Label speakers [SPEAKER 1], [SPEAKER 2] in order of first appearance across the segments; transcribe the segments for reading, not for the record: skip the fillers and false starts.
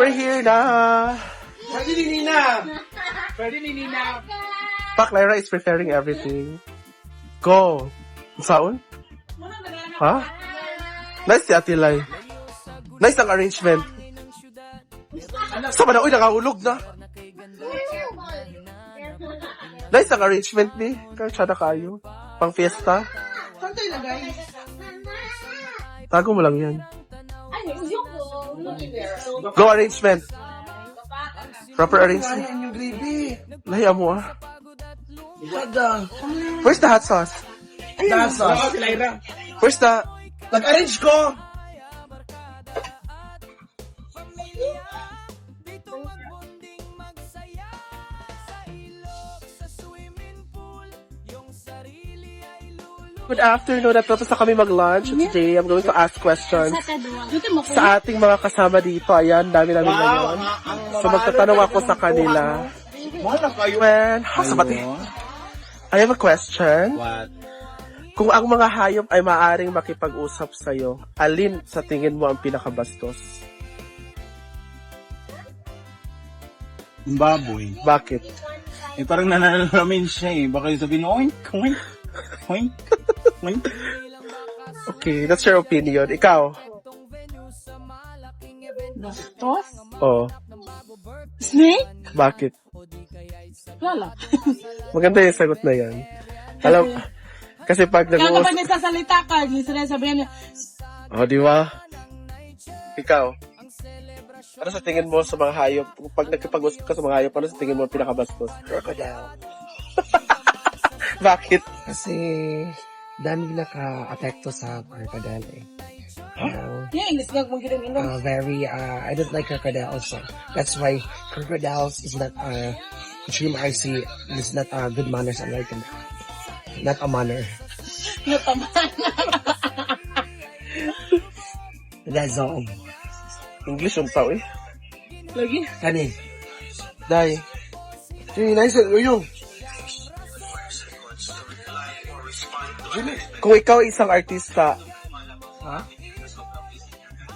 [SPEAKER 1] we're here na.
[SPEAKER 2] Pwede ni Nina. Pwede ni Nina.
[SPEAKER 1] Pak, Lyra is preparing everything. Go. Saan? Ha? Nice si Ate Lai. Nice ang arrangement. Sama na, uy, nakahulog na. Nice ang arrangement ni. Kaya siya na kayo. Pang fiesta.
[SPEAKER 3] Saan tayo lagay?
[SPEAKER 1] Tago mo lang yan.
[SPEAKER 3] Ay, yung ko.
[SPEAKER 1] Go arrangement. Proper arrangement.
[SPEAKER 2] Ayan yung gravy.
[SPEAKER 1] Lahiya mo ah.
[SPEAKER 2] Sada.
[SPEAKER 1] Where's the hot sauce?
[SPEAKER 2] Nasa. Si Lyra.
[SPEAKER 1] Where's the...
[SPEAKER 2] Nag-arrange ko.
[SPEAKER 1] Good afternoon. Natapos na kami mag-lunch. Today, I'm going to ask questions sa ating mga kasama dito. Ayan, dami namin ngayon. So, magtatanong ako sa kanila. Well, sabati. I have a question.
[SPEAKER 2] What?
[SPEAKER 1] Kung ang mga hayop ay maaring makipag-usap sa'yo, alin sa tingin mo ang pinakabastos?
[SPEAKER 4] Yung baboy.
[SPEAKER 1] Bakit?
[SPEAKER 4] Eh, parang nananalamin siya eh. Baka yung sabihin, oink, oink, oink, oink.
[SPEAKER 1] Okay, that's your opinion. Ikaw?
[SPEAKER 3] Bastos?
[SPEAKER 1] Oh,
[SPEAKER 3] Snake?
[SPEAKER 1] bakit?
[SPEAKER 3] Wala.
[SPEAKER 1] Maganda yung sagot na yan. Alam, kasi pag
[SPEAKER 3] Kaya kapag
[SPEAKER 1] nag-uusap...
[SPEAKER 3] nagsasalita ka, sabihin niya,
[SPEAKER 1] Oh, di ba? Ikaw? Ano sa tingin mo sa mga hayop? Pag nagkipag-usap ka sa mga hayop, ano sa tingin mo ang pinakabastos?
[SPEAKER 2] Crocodile.
[SPEAKER 1] Bakit?
[SPEAKER 2] Kasi dami naka-apekto sa crocodile eh.
[SPEAKER 3] yung English nga kung ginong
[SPEAKER 2] Very, I don't like crocodiles. So that's why crocodiles is not, Dream RC is not good manners. I like it. Not a manner. That's all.
[SPEAKER 1] English yung tao eh.
[SPEAKER 3] Lagi?
[SPEAKER 2] Kani?
[SPEAKER 1] Dahil.
[SPEAKER 2] Nice yung.
[SPEAKER 1] Kung ikaw ay isang artista,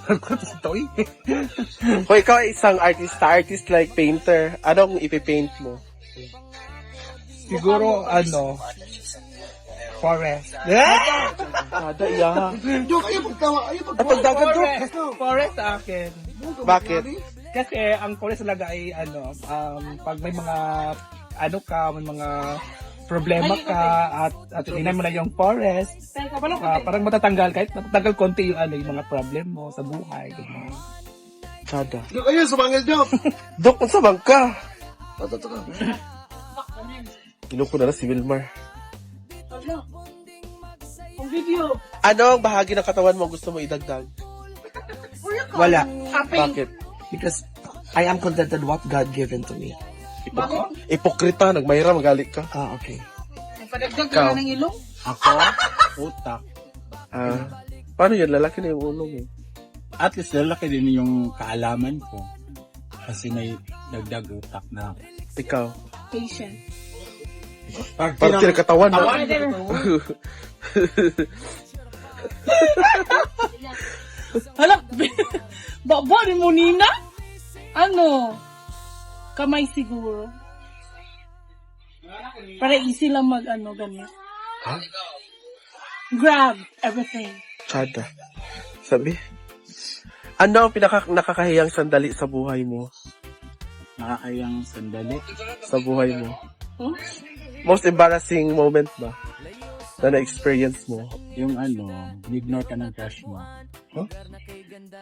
[SPEAKER 2] Ito eh.
[SPEAKER 1] kung ikaw ay isang artist like painter, anong ipipaint mo?
[SPEAKER 2] Siguro, forest.
[SPEAKER 1] Ada, iya.
[SPEAKER 2] At pagdagan
[SPEAKER 5] Forest sa akin.
[SPEAKER 1] Bakit?
[SPEAKER 5] Kasi ang forest talaga ay pag may mga may mga problema ka at tingnan mo na yung forest, parang matatanggal kahit matatanggal konti yung mga problem mo sa buhay. Ganyan.
[SPEAKER 1] Sada.
[SPEAKER 2] Dok, ayun, sumangil, Dok.
[SPEAKER 1] Dok, kung sabang ka?
[SPEAKER 2] Ito.
[SPEAKER 1] Kinuko na si Wilmar.
[SPEAKER 3] Ang video.
[SPEAKER 1] Ano ang bahagi ng katawan mo gusto mo idagdag?
[SPEAKER 2] Wala.
[SPEAKER 1] Bakit?
[SPEAKER 2] Because I am contented what God given to me.
[SPEAKER 1] Ipokrita, nagmayra, magalit ka.
[SPEAKER 2] Okay.
[SPEAKER 3] Padagdag
[SPEAKER 1] Ikaw.
[SPEAKER 3] ka na ng ilong?
[SPEAKER 4] Ako, utak.
[SPEAKER 1] Paano yun? Lalaki na yung ulo mo.
[SPEAKER 4] At least lalaki din yung kaalaman ko. Kasi may dagdag utak na.
[SPEAKER 1] Ikaw.
[SPEAKER 3] Patient.
[SPEAKER 4] Pag
[SPEAKER 1] Parang kinakatawan na.
[SPEAKER 3] Hala, baba ni mo, Nina? Ano? Kamay siguro. Para easy lang ganyan.
[SPEAKER 1] Ha?
[SPEAKER 3] Grab everything.
[SPEAKER 1] Sada. Sabi? Ano ang nakakahiyang sandali sa buhay mo?
[SPEAKER 4] nakakayang sandali.
[SPEAKER 1] Sa buhay mo?
[SPEAKER 3] Hmm?
[SPEAKER 1] Most embarrassing moment ba? Na na-experience mo?
[SPEAKER 4] Yung ignore ka ng crush mo.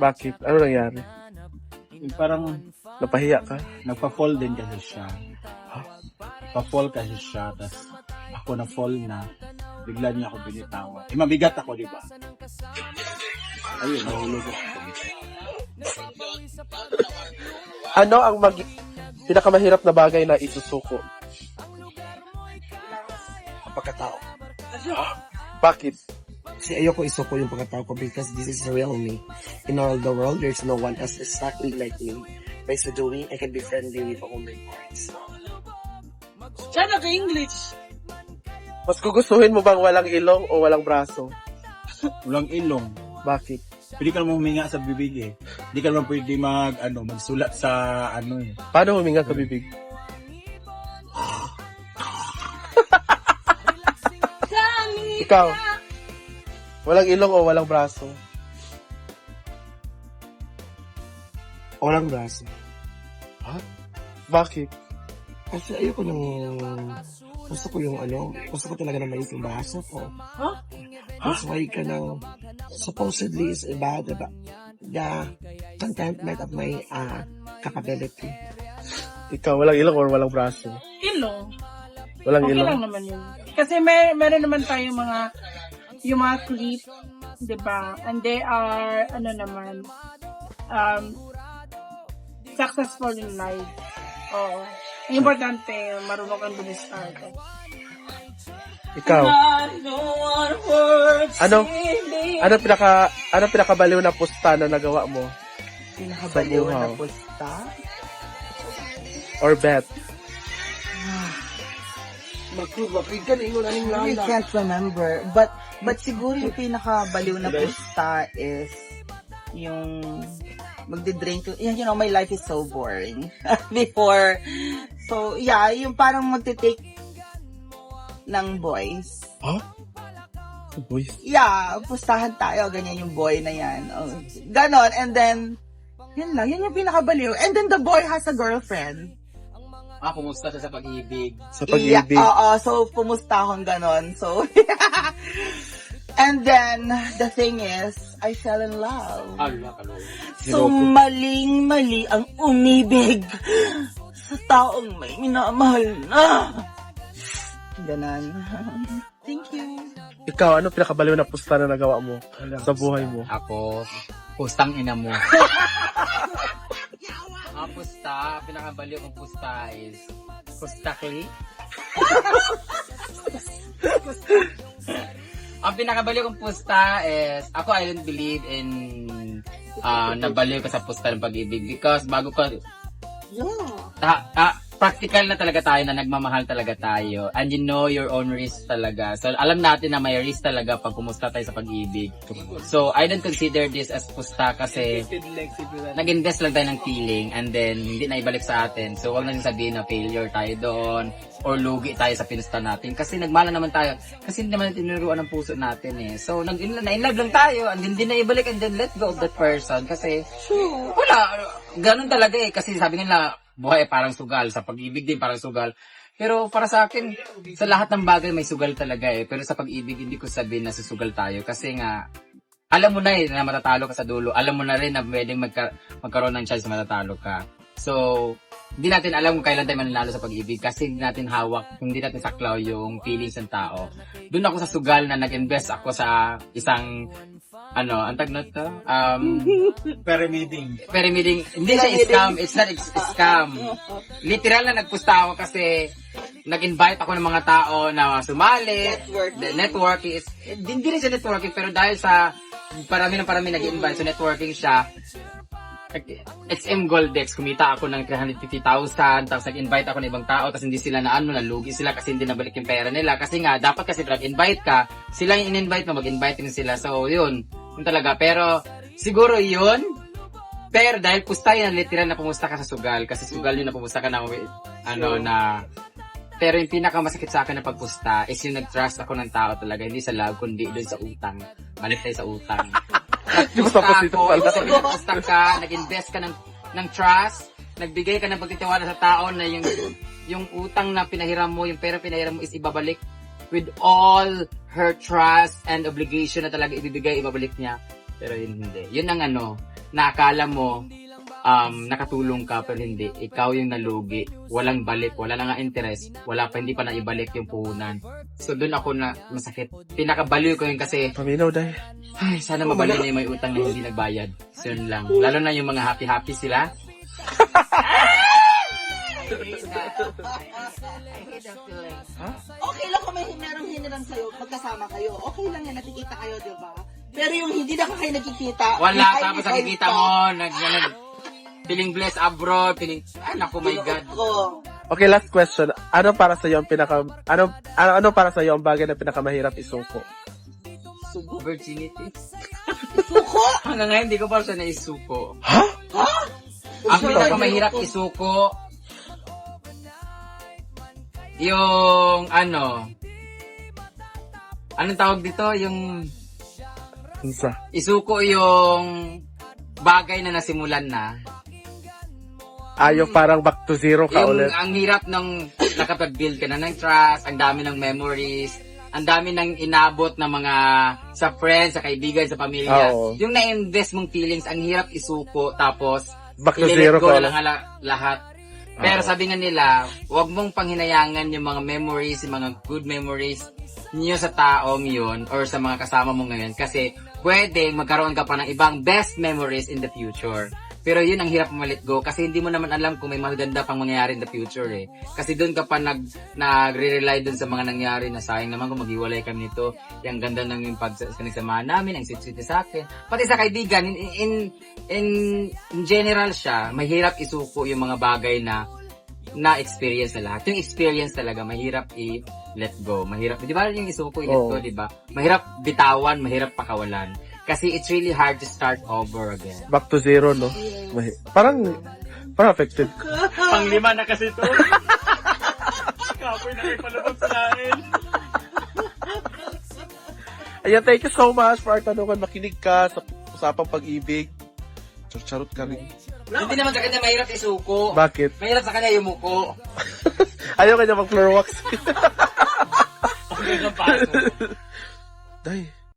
[SPEAKER 1] Bakit? Ano nangyari?
[SPEAKER 4] Yung parang
[SPEAKER 1] Napahiya ka?
[SPEAKER 4] nagpa-fall din kasi siya. Pa-fall kasi siya, tas ako na-fall na. Bigla niya ako binitawan. Mabigat ako, di ba? Ayun, nahulog ako.
[SPEAKER 1] Ano ang pinakamahirap na bagay na isusuko?
[SPEAKER 2] Ang pagkatao.
[SPEAKER 1] Bakit?
[SPEAKER 2] Kasi ayoko isuko yung pagkatao ko because this is the real me. In all the world, there's no one else exactly like me. By so doing, I can be friendly with all my parts.
[SPEAKER 3] Siya naka-English.
[SPEAKER 1] Mas gugustuhin mo bang walang ilong o walang braso?
[SPEAKER 4] Walang ilong.
[SPEAKER 1] Bakit?
[SPEAKER 4] Pwede ka naman huminga sa bibig eh. Hindi ka naman pwede magsulat sa eh.
[SPEAKER 1] Paano huminga sa bibig? Ikaw, walang ilong o walang braso?
[SPEAKER 2] Walang braso.
[SPEAKER 1] Bakit?
[SPEAKER 2] Kasi ayoko gusto ko talaga na maliit yung braso ko. That's why supposedly is about the contentment of my capability.
[SPEAKER 1] Ikaw, walang ilong o walang braso?
[SPEAKER 3] Ilong.
[SPEAKER 1] Walang
[SPEAKER 3] Okay
[SPEAKER 1] ilong?
[SPEAKER 3] lang naman yun. Kasi meron naman tayong yung mga clip, di ba? And they are, successful in life. Oo. Ang importante, marunong kang dumistarte.
[SPEAKER 1] Ikaw, ano pinakabaliw na pusta na nagawa mo?
[SPEAKER 2] Pinakabaliw
[SPEAKER 1] Sa
[SPEAKER 2] na
[SPEAKER 1] buhaw.
[SPEAKER 2] pusta.
[SPEAKER 1] Or bet?
[SPEAKER 2] Bakit ka na ingon aning
[SPEAKER 6] I
[SPEAKER 2] lala?
[SPEAKER 6] can't remember. But siguro yung pinaka-baliw na pusta is yung magdi-drink. My life is so boring. Before. So, yeah, yung parang magti-take ng boys.
[SPEAKER 1] Boys.
[SPEAKER 6] Yeah, pustahan tayo. Ganyan yung boy na yan. Oh, ganon. And then, yun lang. Yun yung pinaka-baliw. And then the boy has a girlfriend.
[SPEAKER 7] Pumusta siya sa pag-ibig.
[SPEAKER 1] Sa pag-ibig.
[SPEAKER 6] Yeah, so pumusta akong ganon. So, and then, the thing is, I fell in love. So, maling-mali ang umibig sa taong may minamahal na. Ganon. Thank you.
[SPEAKER 1] Ikaw, ano pinakabaliw na pusta na nagawa mo sa buhay mo?
[SPEAKER 7] Ako, pustang ina mo. Pusta, pinakabaliw kong pusta is pustakli. Ang pinakabaliw kong pusta is, I don't believe in nabaliw ka sa pusta ng pag-ibig because bago ka practical na talaga tayo na nagmamahal talaga tayo and you know your own risk talaga. So alam natin na may risk talaga pag pumusta tayo sa pag-ibig. So I don't consider this as pusta kasi nag-invest lang tayo ng feeling and then hindi na ibalik sa atin. So wag natin sabihin na failure tayo doon or lugi tayo sa pinusta natin kasi nagmahal naman tayo kasi hindi naman tinuruan ng puso natin eh. So na-inlove lang tayo and hindi na ibalik and then let go of that person kasi wala, ganun talaga eh kasi sabi nila buhay parang sugal, sa pag-ibig din parang sugal. Pero para sa akin, sa lahat ng bagay may sugal talaga eh. Pero sa pag-ibig, hindi ko sabihin na susugal tayo. Kasi nga, alam mo na eh, na matatalo ka sa dulo. Alam mo na rin na pwedeng magkaroon ng chance na matatalo ka. So, hindi natin alam kung kailan tayo mananalo sa pag-ibig. Kasi hindi natin hawak, hindi natin saklaw yung feelings ng tao. Doon ako sa sugal na nag-invest ako sa isang ang tag na to?
[SPEAKER 4] Pyramiding.
[SPEAKER 7] Hindi siya scam. It's not scam. Literal na nagpusta ako kasi nag-invite ako ng mga tao na sumali. Networking is, hindi rin siya networking pero dahil sa parami nag-invite, so networking siya. XM Goldex, kumita ako ng 350,000, tapos nag-invite ako ng ibang tao, tapos hindi sila nalugi sila kasi hindi nabalik yung pera nila. Kasi nga, dapat kasi nag-invite ka, sila yung in-invite mo, mag-invite din sila. So, yun talaga. Pero, siguro yun, pero dahil pusta yun, literal na pumusta ka sa sugal, kasi sugal yun na pumusta ka na, pero yung pinakamasakit sa akin na pagpusta is yung nag-trust ako ng tao talaga, hindi sa love, kundi doon sa utang. Balik tayo sa utang. Nagpusta ako, kasi pinagpusta ka, nag-invest ka ng trust, nagbigay ka ng pagtitiwala sa tao na yung utang na pinahiram mo, yung pera pinahiram mo is ibabalik with all her trust and obligation na talaga ibabalik niya. Pero yun hindi. Yun ang naakala mo, nakatulong ka pero hindi. Ikaw yung nalugi. Walang balik, wala na nga interest, hindi pa naibalik yung puhunan. So doon ako na masakit. Pinakabaliw ko yun kasi
[SPEAKER 1] Paminaw dahil.
[SPEAKER 7] ay, sana mabalik na yung may utang na hindi nagbayad. So yun lang. Lalo na yung mga happy-happy sila.
[SPEAKER 6] Okay lang kung merong hinirang sa'yo, magkasama kayo. Okay lang yan, nakikita kayo, di ba? Pero yung hindi na kayo nakikita,
[SPEAKER 7] Wala, tapos nakikita mo, feeling blessed abroad, naku, my God.
[SPEAKER 1] Okay, last question. Ano para sa iyo ang ano para sa iyo ang bagay na pinakamahirap isuko?
[SPEAKER 7] Virginity. Isuko? Hanggang ngayon, hindi ko pa siya naisuko. Ha? Ang pinakamahirap isuko, yung anong tawag dito? Yung
[SPEAKER 1] Unsa?
[SPEAKER 7] isuko yung bagay na nasimulan na.
[SPEAKER 1] Yung parang back to zero ka
[SPEAKER 7] Yung
[SPEAKER 1] ulit.
[SPEAKER 7] ang hirap ng nakapag-build ka na ng trust, ang dami ng memories, ang dami ng inabot na mga sa friends, sa kaibigan, sa pamilya.
[SPEAKER 1] Oo.
[SPEAKER 7] Yung na-invest mong feelings, ang hirap isuko, tapos
[SPEAKER 1] Back to
[SPEAKER 7] i-let
[SPEAKER 1] zero
[SPEAKER 7] go
[SPEAKER 1] ka
[SPEAKER 7] na
[SPEAKER 1] ulit.
[SPEAKER 7] lang lahat. Pero sabi nga nila, huwag mong panghinayangan yung mga memories, yung mga good memories niyo sa taong yun or sa mga kasama mo ngayon kasi pwede magkaroon ka pa ng ibang best memories in the future. Pero yun ang hirap ma-let go kasi hindi mo naman alam kung may maganda pang mangyayari in the future eh. Kasi doon ka pa nagre-rely doon sa mga nangyari na sayang naman kung maghiwalay kami nito. Yung ganda ng yung pagsasamahan namin, ang sweet-sweet sa akin. Pati sa kaibigan, in general siya, mahirap isuko yung mga bagay na experience na lahat. Yung experience talaga, mahirap i-let go. Mahirap, di ba yung isuko i-let go, di ba? Mahirap bitawan, mahirap pakawalan. Kasi it's really hard to start over again.
[SPEAKER 1] Back to zero, no? Parang affected.
[SPEAKER 7] Panglima na kasi to. Kapoy na may palabot sa akin.
[SPEAKER 1] Ayan, thank you so much for our tanungan. Makinig ka sa usapang pag-ibig. Charot ka rin.
[SPEAKER 7] Hindi naman sa kanya mahirap isuko.
[SPEAKER 1] Bakit?
[SPEAKER 7] Mahirap sa kanya yumuko.
[SPEAKER 1] Ayaw kanya mag-floor wax.
[SPEAKER 7] Okay na paso.
[SPEAKER 1] Day.